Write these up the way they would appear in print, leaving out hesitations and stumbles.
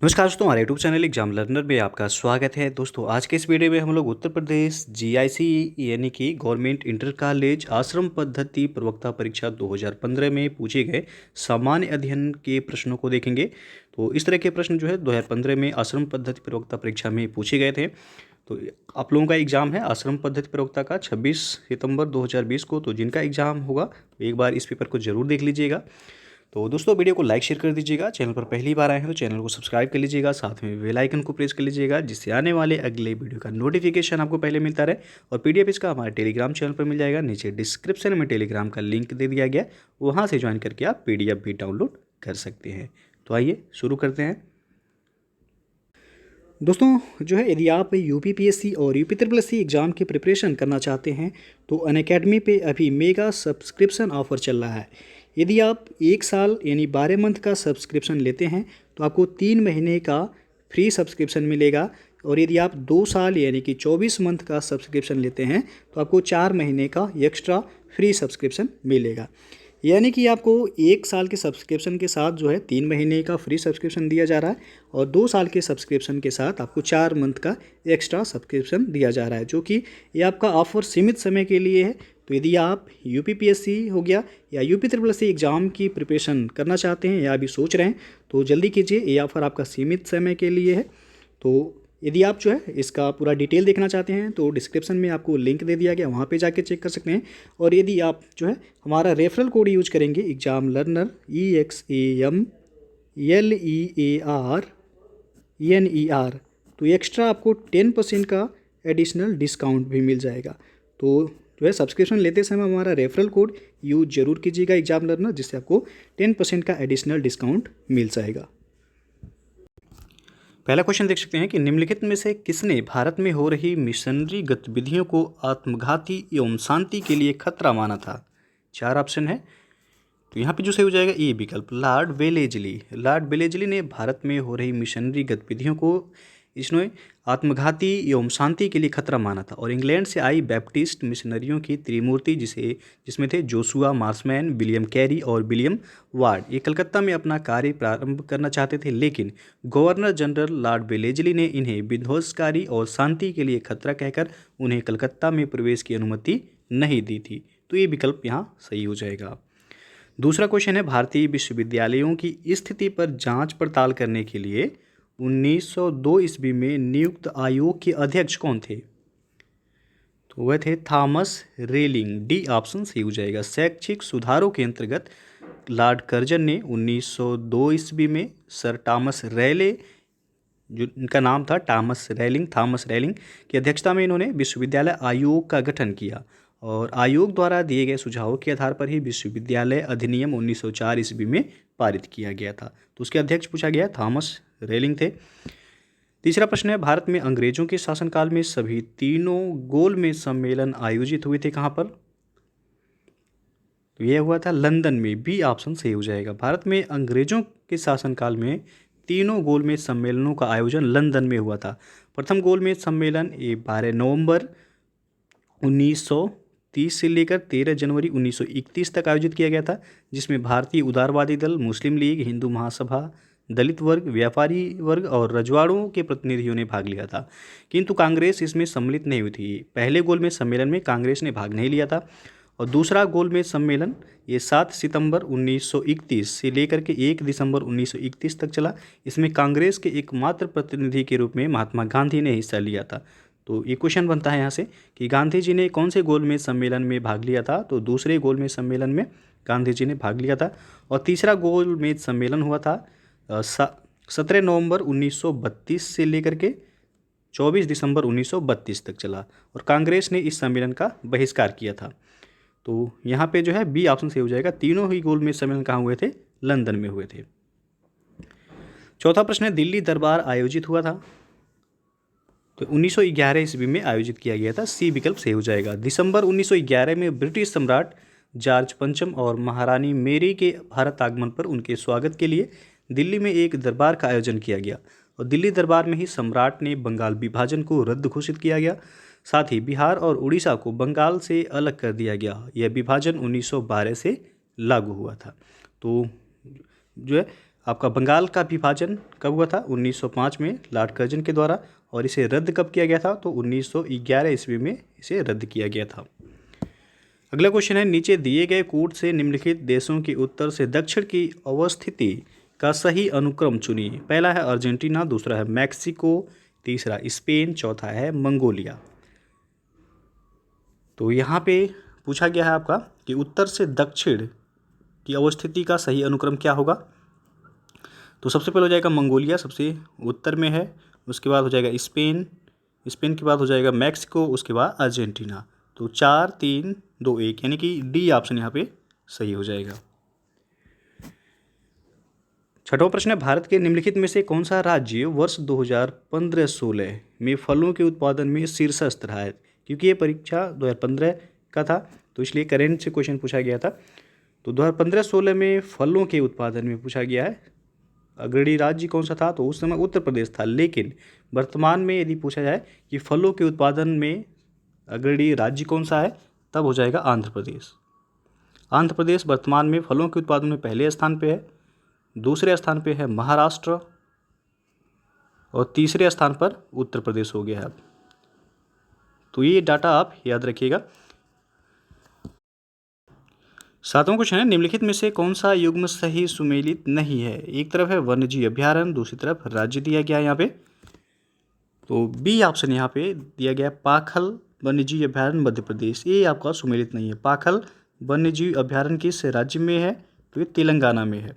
नमस्कार दोस्तों, हमारे यूट्यूब चैनल एग्जाम लर्नर में आपका स्वागत है। दोस्तों आज के इस वीडियो में हम लोग उत्तर प्रदेश जीआईसी यानी कि गवर्नमेंट इंटर कॉलेज आश्रम पद्धति प्रवक्ता परीक्षा 2015 में पूछे गए सामान्य अध्ययन के प्रश्नों को देखेंगे। तो इस तरह के प्रश्न जो है 2015 में आश्रम पद्धति प्रवक्ता परीक्षा में पूछे गए थे। तो आप लोगों का एग्ज़ाम है आश्रम पद्धति प्रवक्ता का 26 सितंबर 2020 को। तो जिनका एग्ज़ाम होगा एक बार इस पेपर को ज़रूर देख लीजिएगा। तो दोस्तों वीडियो को लाइक शेयर कर दीजिएगा। चैनल पर पहली बार आए हैं तो चैनल को सब्सक्राइब कर लीजिएगा, साथ में बेल आइकन को प्रेस कर लीजिएगा, जिससे आने वाले अगले वीडियो का नोटिफिकेशन आपको पहले मिलता रहे। और पीडीएफ इसका हमारे टेलीग्राम चैनल पर मिल जाएगा। नीचे डिस्क्रिप्शन में टेलीग्राम का लिंक दे दिया गया, वहाँ से ज्वाइन करके आप पीडीएफ भी डाउनलोड कर सकते हैं। तो आइए शुरू करते हैं। दोस्तों जो है यदि आप यूपीपीएससी और यूपी एग्ज़ाम की प्रिपरेशन करना चाहते हैं तो अनअकैडमी पे अभी मेगा सब्सक्रिप्शन ऑफ़र चल रहा है। यदि आप 1 साल यानी 12 मंथ का सब्सक्रिप्शन लेते हैं तो आपको 3 महीने का फ्री सब्सक्रिप्शन मिलेगा। और यदि आप 2 साल यानी कि 24 मंथ का सब्सक्रिप्शन लेते हैं तो आपको 4 महीने का एक्स्ट्रा फ्री सब्सक्रिप्शन मिलेगा। यानी कि आपको 1 साल के सब्सक्रिप्शन के साथ जो है 3 महीने का फ्री सब्सक्रिप्शन दिया जा रहा है, और 2 साल के सब्सक्रिप्शन के साथ आपको 4 मंथ का एक्स्ट्रा सब्सक्रिप्शन दिया जा रहा है, जो कि ये आपका ऑफ़र सीमित समय के लिए है। तो यदि आप यूपीपीएससी हो गया या यूपी एग्ज़ाम की प्रिपरेशन करना चाहते हैं या अभी सोच रहे हैं तो जल्दी कीजिए, ये ऑफ़र आपका सीमित समय के लिए है। तो यदि आप जो है इसका पूरा डिटेल देखना चाहते हैं तो डिस्क्रिप्शन में आपको लिंक दे दिया गया, वहाँ पे जाके चेक कर सकते हैं। और यदि आप जो है हमारा रेफरल कोड यूज करेंगे एग्जाम लर्नर EXAMLEARNER, तो एक्स्ट्रा आपको 10% का एडिशनल डिस्काउंट भी मिल जाएगा। तो जो है सब्सक्रिप्शन लेते समय हमारा रेफरल कोड यूज जरूर कीजिएगा एग्जाम लर्नर, जिससे आपको 10% का एडिशनल डिस्काउंट मिल जाएगा। पहला क्वेश्चन देख सकते हैं कि निम्नलिखित में से किसने भारत में हो रही मिशनरी गतिविधियों को आत्मघाती एवं शांति के लिए खतरा माना था। 4 ऑप्शन है। तो यहाँ पे जो सही हो जाएगा ए विकल्प, लॉर्ड वेलेजली। लॉर्ड वेलेजली ने भारत में हो रही मिशनरी गतिविधियों को इसने आत्मघाती एवं शांति के लिए खतरा माना था। और इंग्लैंड से आई बैप्टिस्ट मिशनरियों की त्रिमूर्ति जिसमें थे जोशुआ मार्समैन, विलियम कैरी और विलियम वार्ड, ये कलकत्ता में अपना कार्य प्रारंभ करना चाहते थे, लेकिन गवर्नर जनरल लॉर्ड वेलेजली ने इन्हें विध्वंसकारी और शांति के लिए खतरा कहकर उन्हें कलकत्ता में प्रवेश की अनुमति नहीं दी थी। तो ये विकल्प यहाँ सही हो जाएगा। दूसरा क्वेश्चन है, भारतीय विश्वविद्यालयों की स्थिति पर जांच पड़ताल करने के लिए 1902 ईस्वी में नियुक्त आयोग के अध्यक्ष कौन थे। तो वह थे थॉमस रेलिंग। डी ऑप्शन सही हो जाएगा। शैक्षिक सुधारों के अंतर्गत लॉर्ड कर्जन ने 1902 ईस्वी में सर थॉमस रेले, जो इनका नाम था थॉमस रेलिंग की अध्यक्षता में इन्होंने विश्वविद्यालय आयोग का गठन किया। और आयोग द्वारा दिए गए सुझावों के आधार पर ही विश्वविद्यालय अधिनियम 1904 ईस्वी में पारित किया गया था। तो उसके अध्यक्ष पूछा गया थॉमस रेलिंग थे। तीसरा प्रश्न है, भारत में अंग्रेजों के शासनकाल में सभी तीनों गोलमेज सम्मेलन आयोजित हुए थे कहाँ पर। तो यह हुआ था लंदन में। बी ऑप्शन सही हो जाएगा। भारत में अंग्रेजों के शासनकाल में तीनों गोलमेज सम्मेलनों का आयोजन लंदन में हुआ था। प्रथम गोलमेज सम्मेलन 12 नवंबर 1930 से लेकर 13 जनवरी 1931 तक आयोजित किया गया था, जिसमें भारतीय उदारवादी दल, मुस्लिम लीग, हिंदू महासभा, दलित वर्ग, व्यापारी वर्ग और रजवाड़ों के प्रतिनिधियों ने भाग लिया था, किंतु कांग्रेस इसमें सम्मिलित नहीं हुई थी। पहले गोलमेज सम्मेलन में कांग्रेस ने भाग नहीं लिया था। और दूसरा गोलमेज सम्मेलन ये 7 सितंबर 1931 से लेकर के 1 दिसंबर 1931 तक चला। इसमें कांग्रेस के एकमात्र प्रतिनिधि के रूप में महात्मा गांधी ने हिस्सा लिया था। तो ये क्वेश्चन बनता है यहाँ से कि गांधी जी ने कौन से गोलमेज सम्मेलन में भाग लिया था। तो दूसरे गोलमेज सम्मेलन में गांधी जी ने भाग लिया था। और तीसरा गोलमेज सम्मेलन हुआ था 17 नवंबर 1932 से लेकर के 24 दिसंबर 1932 तक चला, और कांग्रेस ने इस सम्मेलन का बहिष्कार किया था। तो यहाँ पे जो है बी ऑप्शन सही हो जाएगा। तीनों ही गोलमेज सम्मेलन कहाँ हुए थे, लंदन में हुए थे। चौथा प्रश्न है, दिल्ली दरबार आयोजित हुआ था। तो 1911 ईस्वी में आयोजित किया गया था। सी विकल्प सही हो जाएगा। दिसंबर 1911 में ब्रिटिश सम्राट जॉर्ज पंचम और महारानी मेरी के भारत आगमन पर उनके स्वागत के लिए दिल्ली में एक दरबार का आयोजन किया गया। और दिल्ली दरबार में ही सम्राट ने बंगाल विभाजन को रद्द घोषित किया गया। साथ ही बिहार और उड़ीसा को बंगाल से अलग कर दिया गया। यह विभाजन 1912 से लागू हुआ था। तो जो है आपका बंगाल का विभाजन कब हुआ था? 1905 में लॉर्ड कर्जन के द्वारा। और इसे रद्द कब किया गया था? तो 1911 ईस्वी में इसे रद्द किया गया था। अगला क्वेश्चन है, नीचे दिए गए कूट से निम्नलिखित देशों की उत्तर से दक्षिण की अवस्थिति का सही अनुक्रम चुनिए। पहला है अर्जेंटीना, दूसरा है मैक्सिको, तीसरा स्पेन, चौथा है मंगोलिया। तो यहाँ पे पूछा गया है आपका कि उत्तर से दक्षिण की अवस्थिति का सही अनुक्रम क्या होगा। तो सबसे पहले हो जाएगा मंगोलिया, सबसे उत्तर में है। उसके बाद हो जाएगा स्पेन, स्पेन के बाद हो जाएगा मैक्सिको, उसके बाद अर्जेंटीना। तो 4 3 2 1 यानी कि डी ऑप्शन यहाँ पे सही हो जाएगा। छठवां प्रश्न है, भारत के निम्नलिखित में से कौन सा राज्य वर्ष 2015-16 में फलों के उत्पादन में शीर्षस्थ रहा है? क्योंकि ये परीक्षा 2015 का था, तो इसलिए करेंट से क्वेश्चन पूछा गया था। तो 2015-16 में फलों के उत्पादन में पूछा गया है अग्रणी राज्य कौन सा था? तो उस समय उत्तर प्रदेश था। लेकिन वर्तमान में यदि पूछा जाए कि फलों के उत्पादन में अग्रणी राज्य कौन सा है, तब हो जाएगा आंध्र प्रदेश। आंध्र प्रदेश वर्तमान में फलों के उत्पादन में पहले स्थान पे है, दूसरे स्थान पे है महाराष्ट्र और तीसरे स्थान पर उत्तर प्रदेश हो गया है। तो ये डाटा आप याद रखिएगा। सातवां क्वेश्चन है, निम्नलिखित में से कौन सा युग्म सही सुमेलित नहीं है? एक तरफ है वन्यजीव अभ्यारण्य, दूसरी तरफ राज्य दिया गया है यहाँ पे। तो बी ऑप्शन यहाँ पे दिया गया पाखल वन्यजीव अभ्यारण्य मध्य प्रदेश, ये आपका सुमेलित नहीं है। पाखल वन्यजीव अभ्यारण्य किस राज्य में है? तो ये तेलंगाना में है।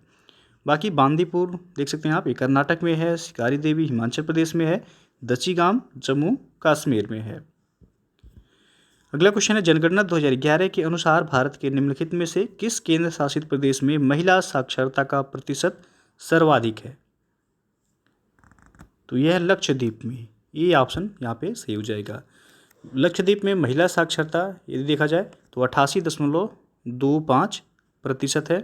बाकी बांदीपुर देख सकते हैं आप, ये कर्नाटक में है। शिकारी देवी हिमाचल प्रदेश में है। दचीगाम जम्मू कश्मीर में है। अगला क्वेश्चन है, जनगणना 2011 के अनुसार भारत के निम्नलिखित में से किस केंद्र शासित प्रदेश में महिला साक्षरता का प्रतिशत सर्वाधिक है? तो यह है लक्षद्वीप में, ये ऑप्शन यहाँ पे सही हो जाएगा। लक्षद्वीप में महिला साक्षरता यदि देखा जाए तो 88.25% है।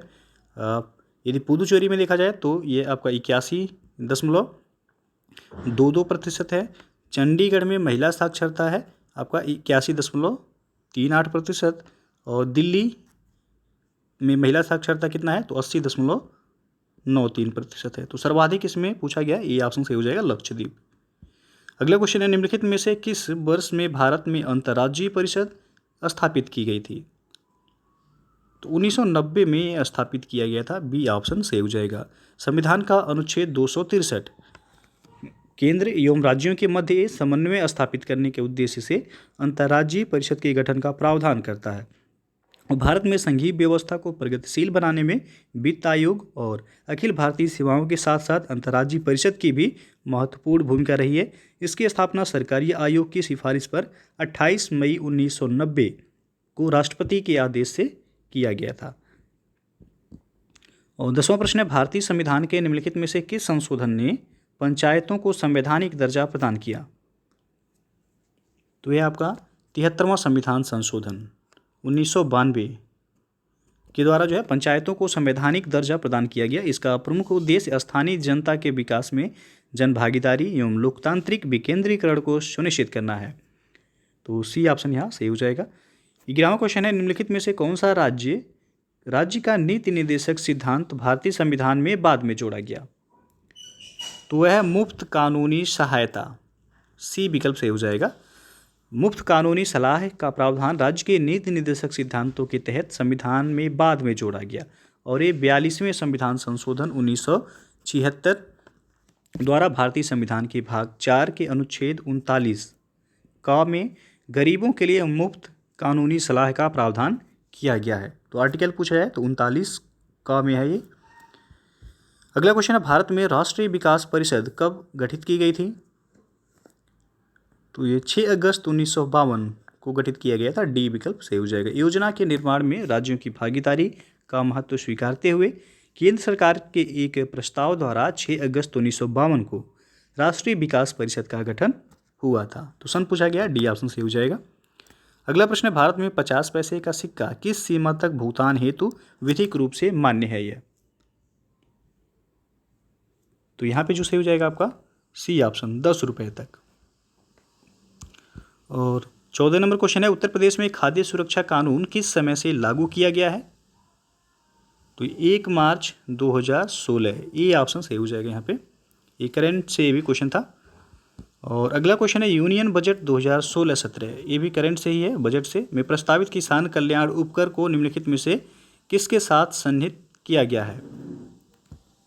यदि पुदुचेरी में देखा जाए तो ये आपका 81.22% है। चंडीगढ़ में महिला साक्षरता है आपका 81.38%। और दिल्ली में महिला साक्षरता कितना है? तो 80.93% है। तो सर्वाधिक इसमें पूछा गया, ये ऑप्शन सही हो जाएगा लक्षद्वीप। अगला क्वेश्चन है, निम्नलिखित में से किस वर्ष में भारत में अंतर्राज्यीय परिषद स्थापित की गई थी? तो 1990 में स्थापित किया गया था, बी ऑप्शन सही हो जाएगा। संविधान का अनुच्छेद 263 केंद्र एवं राज्यों के मध्य समन्वय स्थापित करने के उद्देश्य से अंतर्राज्यीय परिषद के गठन का प्रावधान करता है। भारत में संघीय व्यवस्था को प्रगतिशील बनाने में वित्त आयोग और अखिल भारतीय सेवाओं के साथ साथ अंतर्राज्यीय परिषद की भी महत्वपूर्ण भूमिका रही है। इसकी स्थापना सरकारी आयोग की सिफारिश पर 28 मई 1990 को राष्ट्रपति के आदेश से किया गया था। और 10वां प्रश्न है, भारतीय संविधान के निम्नलिखित में से किस संशोधन ने पंचायतों को संवैधानिक दर्जा प्रदान किया? तो यह आपका 73वां संविधान संशोधन 1992 के द्वारा जो है पंचायतों को संवैधानिक दर्जा प्रदान किया गया। इसका प्रमुख उद्देश्य स्थानीय जनता के विकास में जनभागीदारी एवं लोकतांत्रिक विकेंद्रीकरण को सुनिश्चित करना है। तो सी ऑप्शन यहाँ सही हो जाएगा। 11वां क्वेश्चन है, निम्नलिखित में से कौन सा राज्य का नीति निर्देशक सिद्धांत भारतीय संविधान में बाद में जोड़ा गया? तो वह है मुफ्त कानूनी सहायता, सी विकल्प सही हो जाएगा। मुफ्त कानूनी सलाह का प्रावधान राज्य के नीति निर्देशक सिद्धांतों के तहत संविधान में बाद में जोड़ा गया और ये 42वें संविधान संशोधन 1976 द्वारा भारतीय संविधान के भाग 4 के अनुच्छेद 39 का में गरीबों के लिए मुफ्त कानूनी सलाह का प्रावधान किया गया है। तो आर्टिकल पूछा जाए तो 39 का में है ये। अगला क्वेश्चन है, भारत में राष्ट्रीय विकास परिषद कब गठित की गई थी? तो ये 6 अगस्त 1952 को गठित किया गया था, डी विकल्प सही हो जाएगा। योजना के निर्माण में राज्यों की भागीदारी का महत्व स्वीकारते हुए केंद्र सरकार के एक प्रस्ताव द्वारा 6 अगस्त 1952 को राष्ट्रीय विकास परिषद का गठन हुआ था। तो सन पूछा गया, डी ऑप्शन सही हो जाएगा। अगला प्रश्न है, भारत में 50 पैसे का सिक्का किस सीमा तक भुगतान हेतु विधिक रूप से मान्य है यह? तो यहाँ पे जो सही हो जाएगा आपका सी ऑप्शन 10 रुपये तक। और 14 नंबर क्वेश्चन है, उत्तर प्रदेश में खाद्य सुरक्षा कानून किस समय से लागू किया गया है? तो 1 मार्च 2016, ये ऑप्शन सही हो जाएगा यहाँ पे। ये करंट से भी क्वेश्चन था। और अगला क्वेश्चन है यूनियन बजट 2016-17, ये भी करंट से ही है, बजट से में प्रस्तावित किसान कल्याण उपकर को निम्नलिखित में से किसके साथ सन्निहित किया गया है।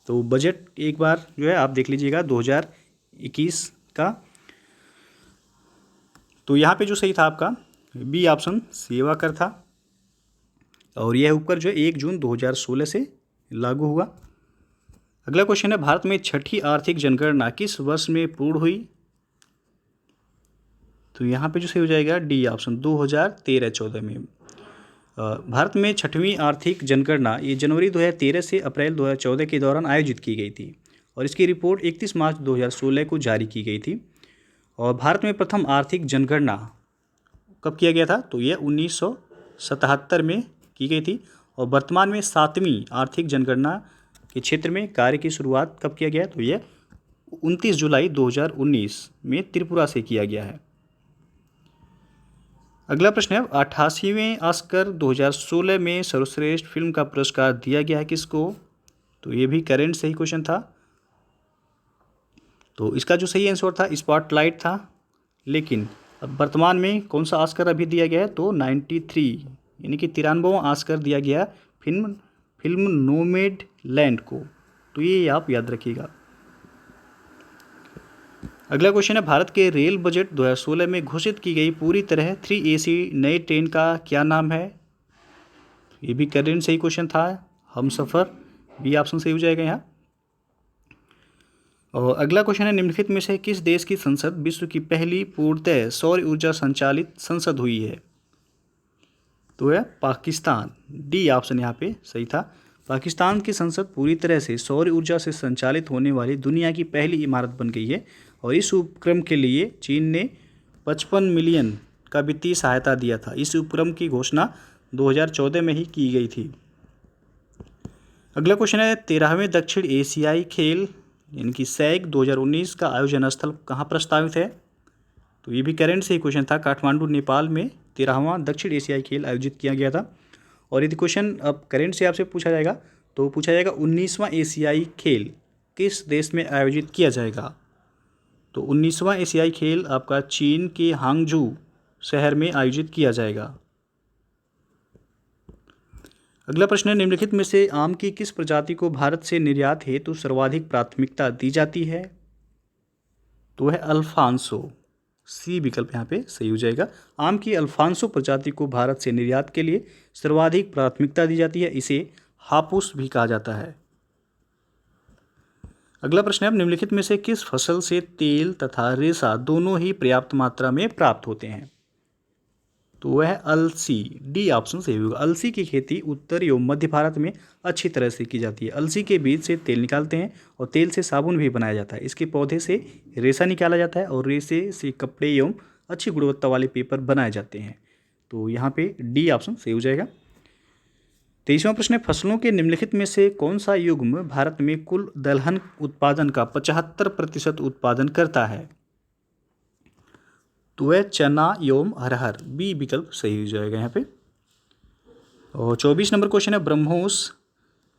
तो बजट एक बार जो है आप देख लीजिएगा 2021 का। तो यहाँ पे जो सही था आपका बी ऑप्शन सेवा कर था, और यह उपकर जो है 1 जून 2016 से लागू हुआ। अगला क्वेश्चन है भारत में छठी आर्थिक जनगणना किस वर्ष में पूर्ण हुई। तो यहाँ पे जो सही हो जाएगा डी ऑप्शन 2013-14 में। भारत में छठवीं आर्थिक जनगणना ये जनवरी 2013 से अप्रैल 2014 के दौरान आयोजित की गई थी, और इसकी रिपोर्ट 31 मार्च 2016 को जारी की गई थी। और भारत में प्रथम आर्थिक जनगणना कब किया गया था, तो यह 1977 में की गई थी। और वर्तमान में 7वीं आर्थिक जनगणना के क्षेत्र में कार्य की शुरुआत कब किया गया, तो यह 29 जुलाई 2019 में त्रिपुरा से किया गया है। अगला प्रश्न है 88वें ऑस्कर 2016 में सर्वश्रेष्ठ फिल्म का पुरस्कार दिया गया है किसको। तो ये भी करंट सही क्वेश्चन था। तो इसका जो सही आंसर था स्पॉटलाइट था, लेकिन अब वर्तमान में कौन सा ऑस्कर अभी दिया गया है, तो 93 यानी कि 93वां ऑस्कर दिया गया फिल्म नोमैडलैंड को। तो ये आप याद रखिएगा। अगला क्वेश्चन है भारत के रेल बजट 2016 में घोषित की गई पूरी तरह 3AC नई ट्रेन का क्या नाम है। ये भी करंट सही क्वेश्चन था, हमसफ़र, बी ऑप्शन सही हो जाएगा यहाँ। और अगला क्वेश्चन है निम्नलिखित में से किस देश की संसद विश्व की पहली पूर्णतः सौर ऊर्जा संचालित संसद हुई है। तो है पाकिस्तान, डी ऑप्शन यहाँ पे सही था। पाकिस्तान की संसद पूरी तरह से सौर ऊर्जा से संचालित होने वाली दुनिया की पहली इमारत बन गई है, और इस उपक्रम के लिए चीन ने 55 मिलियन का वित्तीय सहायता दिया था। इस उपक्रम की घोषणा 2014 में ही की गई थी। अगला क्वेश्चन है 13वें दक्षिण एशियाई खेल यानी कि सैग 2019 का आयोजन स्थल कहाँ प्रस्तावित है। तो ये भी करंट से ही क्वेश्चन था, काठमांडू नेपाल में 13वां दक्षिण एशियाई खेल आयोजित किया गया था। और यदि क्वेश्चन अब करंट से आपसे पूछा जाएगा तो पूछा जाएगा 19वां एशियाई खेल किस देश में आयोजित किया जाएगा। तो 19वां एशियाई खेल आपका चीन के हांगझू शहर में आयोजित किया जाएगा। अगला प्रश्न है निम्नलिखित में से आम की किस प्रजाति को भारत से निर्यात हेतु सर्वाधिक प्राथमिकता दी जाती है। तो है अल्फांसो, सी विकल्प यहाँ पे सही हो जाएगा। आम की अल्फांसो प्रजाति को भारत से निर्यात के लिए सर्वाधिक प्राथमिकता दी जाती है, इसे हापुस भी कहा जाता है। अगला प्रश्न है निम्नलिखित में से किस फसल से तेल तथा रेशा दोनों ही पर्याप्त मात्रा में प्राप्त होते हैं। तो वह है अलसी, डी ऑप्शन सही होगा। अलसी की खेती उत्तर एवं मध्य भारत में अच्छी तरह से की जाती है। अलसी के बीज से तेल निकालते हैं और तेल से साबुन भी बनाया जाता है। इसके पौधे से रेशा निकाला जाता है और रेशे से कपड़े एवं अच्छी गुणवत्ता वाले पेपर बनाए जाते हैं। तो यहाँ पे डी ऑप्शन सही हो जाएगा। 23वां प्रश्न है फसलों के निम्नलिखित में से कौन सा युग्म भारत में कुल दलहन उत्पादन का 75% उत्पादन करता है। तो वह चना एवं अरहर, बी विकल्प सही हो जाएगा यहाँ पे। और 24 नंबर क्वेश्चन है ब्रह्मोस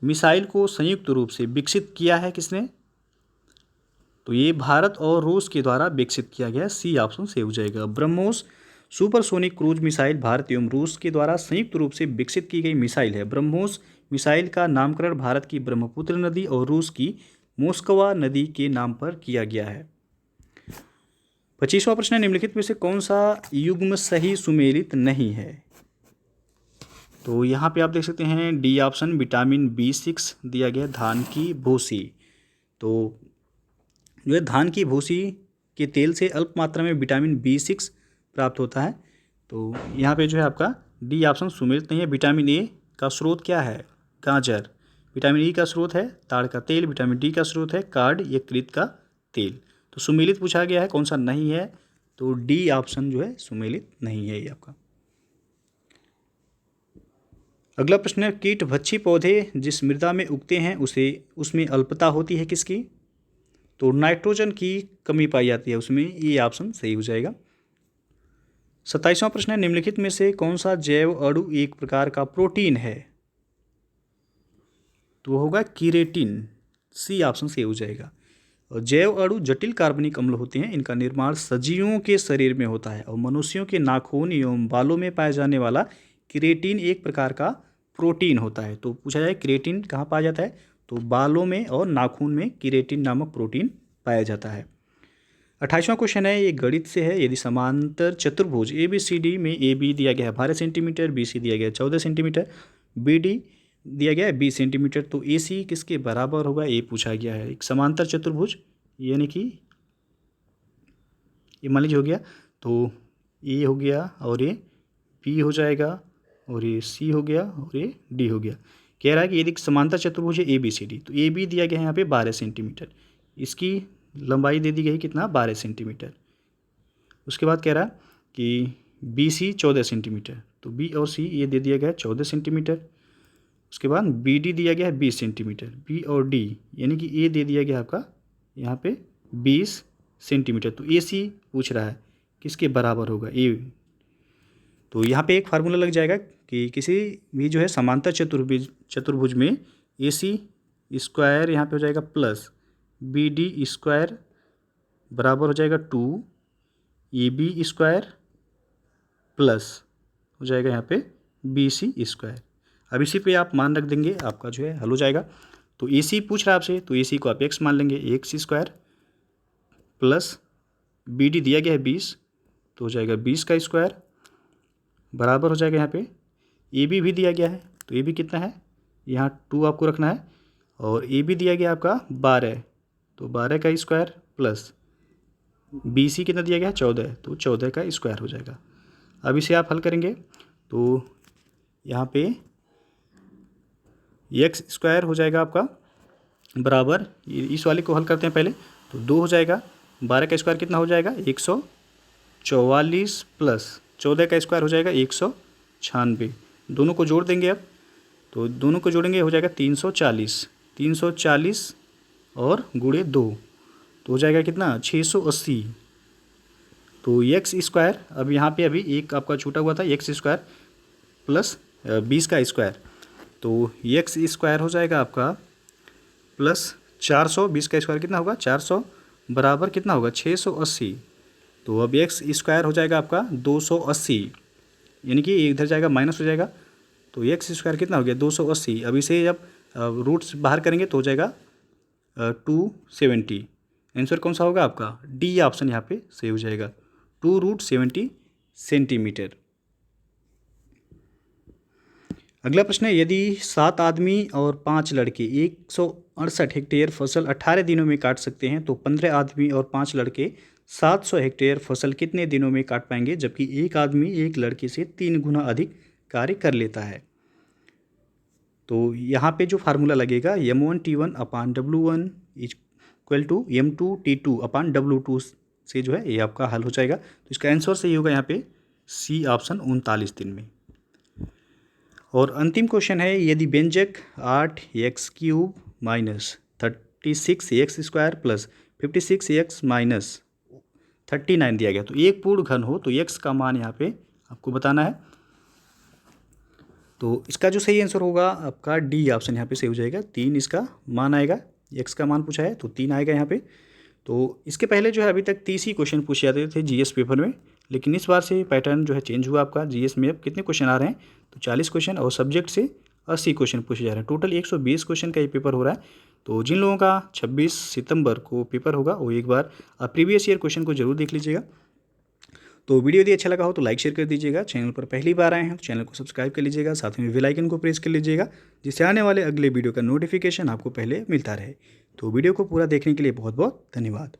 मिसाइल को संयुक्त रूप से विकसित किया है किसने। तो ये भारत और रूस के द्वारा विकसित किया गया, सी ऑप्शन सही हो जाएगा। BrahMos supersonic cruise missile Bharat एवं रूस के द्वारा संयुक्त रूप से विकसित की गई मिसाइल है। ब्रह्मोस मिसाइल का नामकरण भारत की ब्रह्मपुत्र नदी और रूस की मोस्कवा नदी के नाम पर किया गया है। 25वां प्रश्न है निम्नलिखित में से कौन सा युग्म सही सुमेलित नहीं है। तो यहाँ पे आप देख सकते हैं डी ऑप्शन विटामिन B6 दिया गया, धान की भूसी। तो जो है धान की भूसी के तेल से अल्प मात्रा में विटामिन B6 प्राप्त होता है। तो यहाँ पे जो है आपका डी ऑप्शन सुमेलित नहीं है। विटामिन ए का स्रोत क्या है, गाजर। विटामिन ई का स्रोत है ताड़ का तेल। विटामिन डी का स्रोत है कार्ड यकृत का तेल। तो सुमेलित पूछा गया है, कौन सा नहीं है, तो डी ऑप्शन जो है सुमेलित नहीं है ये आपका। अगला प्रश्न है कीटभक्षी पौधे जिस मृदा में उगते हैं उसमें अल्पता होती है किसकी। तो नाइट्रोजन की कमी पाई जाती है उसमें, ये ऑप्शन सही हो जाएगा। 27वां प्रश्न है निम्नलिखित में से कौन सा जैव अणु एक प्रकार का प्रोटीन है। तो वो होगा कीरेटिन, सी ऑप्शन से हो जाएगा। और जैव अणु जटिल कार्बनिक अम्ल होते हैं, इनका निर्माण सजीवों के शरीर में होता है और मनुष्यों के नाखून एवं बालों में पाया जाने वाला क्रिएटिन एक प्रकार का प्रोटीन होता है। तो पूछा जाए क्रिएटिन कहाँ पाया जाता है, तो बालों में और नाखून में क्रिएटिन नामक प्रोटीन पाया जाता है। 28वां क्वेश्चन है, ये गणित से है। यदि समांतर चतुर्भुज ABCD में AB दिया गया है 12 सेंटीमीटर, BC दिया गया है 14 सेंटीमीटर, BD दिया गया है 20 सेंटीमीटर, तो AC किसके बराबर होगा, ये पूछा गया है। एक समांतर चतुर्भुज यानी कि ये मान लीजिए हो गया, तो A हो गया और ये B हो जाएगा और ये C हो गया और ये D हो गया। कह रहा है कि यदि समांतर चतुर्भुज है ABCD, तो AB दिया गया है यहाँ पे 12 सेंटीमीटर, इसकी लंबाई दे दी गई कितना 12 सेंटीमीटर। उसके बाद कह रहा कि BC 14 सेंटीमीटर, तो B और C ये दे दिया गया है 14 सेंटीमीटर। उसके बाद BD दिया गया है 20 सेंटीमीटर, B और D यानी कि A दे दिया गया आपका यहाँ पे 20 सेंटीमीटर। तो AC पूछ रहा है किसके बराबर होगा A। तो यहाँ पे एक फार्मूला लग जाएगा कि किसी भी जो है समांतर चतुर्भुज में AC स्क्वायर यहाँ पे हो जाएगा प्लस BD स्क्वायर बराबर हो जाएगा 2 AB स्क्वायर प्लस हो जाएगा यहाँ पे BC स्क्वायर। अब इसी पे आप मान रख देंगे, आपका जो है हल हो जाएगा। तो AC पूछ रहा है आपसे, तो AC को आप x मान लेंगे, x स्क्वायर प्लस BD दिया गया है 20, तो हो जाएगा 20 का स्क्वायर बराबर हो जाएगा यहाँ पे AB भी दिया गया है, तो AB कितना है, यहाँ 2 आपको रखना है, और AB दिया गया आपका 12, तो 12 का स्क्वायर प्लस BC कितना दिया गया है 14, तो 14 का स्क्वायर हो जाएगा। अब इसे आप हल करेंगे तो यहाँ पे x स्क्वायर हो जाएगा आपका बराबर, इस वाले को हल करते हैं पहले, तो 2 हो जाएगा, 12 का स्क्वायर कितना हो जाएगा 144 प्लस 14 का स्क्वायर हो जाएगा 196, दोनों को जोड़ देंगे अब, तो दोनों को जोड़ेंगे हो जाएगा 340 और गुणे 2, तो हो जाएगा कितना 680। तो x स्क्वायर, अब यहाँ पे अभी एक आपका छूटा हुआ था, x स्क्वायर प्लस 20 का स्क्वायर, तो x स्क्वायर हो जाएगा आपका प्लस 400, 20 का स्क्वायर कितना होगा 400 बराबर कितना होगा 680, तो अब x स्क्वायर हो जाएगा आपका 280, यानी कि इधर जाएगा माइनस हो जाएगा, तो x स्क्वायर कितना हो गया 280। अब इसे जब रूट्स बाहर करेंगे तो हो जाएगा 270। आंसर कौन सा होगा आपका, D ऑप्शन यहाँ पे सही हो जाएगा, 2√70 सेंटीमीटर। अगला प्रश्न है, यदि 7 आदमी और 5 लड़के 168 हेक्टेयर फसल 18 दिनों में काट सकते हैं, तो 15 आदमी और 5 लड़के 700 हेक्टेयर फसल कितने दिनों में काट पाएंगे, जबकि एक आदमी एक लड़के से 3 गुना अधिक कार्य कर लेता है। तो यहाँ पे जो फार्मूला लगेगा M1T1/W1 इक्वल टू M2T2/W2 से जो है ये आपका हल हो जाएगा। तो इसका आंसर सही होगा यहाँ पे C ऑप्शन 39 दिन में। और अंतिम क्वेश्चन है, यदि व्यंजक 8x³ minus 36x² plus 56x minus 39 दिया गया, तो एक पूर्ण घन हो तो x का मान यहाँ पे आपको बताना है। तो इसका जो सही आंसर होगा आपका D ऑप्शन यहाँ पे सही हो जाएगा, 3 इसका मान आएगा, x का मान पूछा है तो 3 आएगा यहाँ पे। तो इसके पहले जो है अभी तक 30 ही क्वेश्चन पूछे जाते थे GS पेपर में, लेकिन इस बार से पैटर्न जो है चेंज हुआ आपका। GS में अब कितने क्वेश्चन आ रहे हैं, तो 40 क्वेश्चन और सब्जेक्ट से 80 क्वेश्चन पूछे जा रहे हैं। टोटल 120 क्वेश्चन का ये पेपर हो रहा है। तो जिन लोगों का 26 सितंबर को पेपर होगा वो एक बार आप प्रीवियस ईयर क्वेश्चन को जरूर देख लीजिएगा। तो वीडियो यदि अच्छा लगा हो तो लाइक शेयर कर दीजिएगा। चैनल पर पहली बार आए हैं तो चैनल को सब्सक्राइब कर लीजिएगा, साथ में बेल आइकन को प्रेस कर लीजिएगा, जिससे आने वाले अगले वीडियो का नोटिफिकेशन आपको पहले मिलता रहे। तो वीडियो को पूरा देखने के लिए बहुत बहुत धन्यवाद।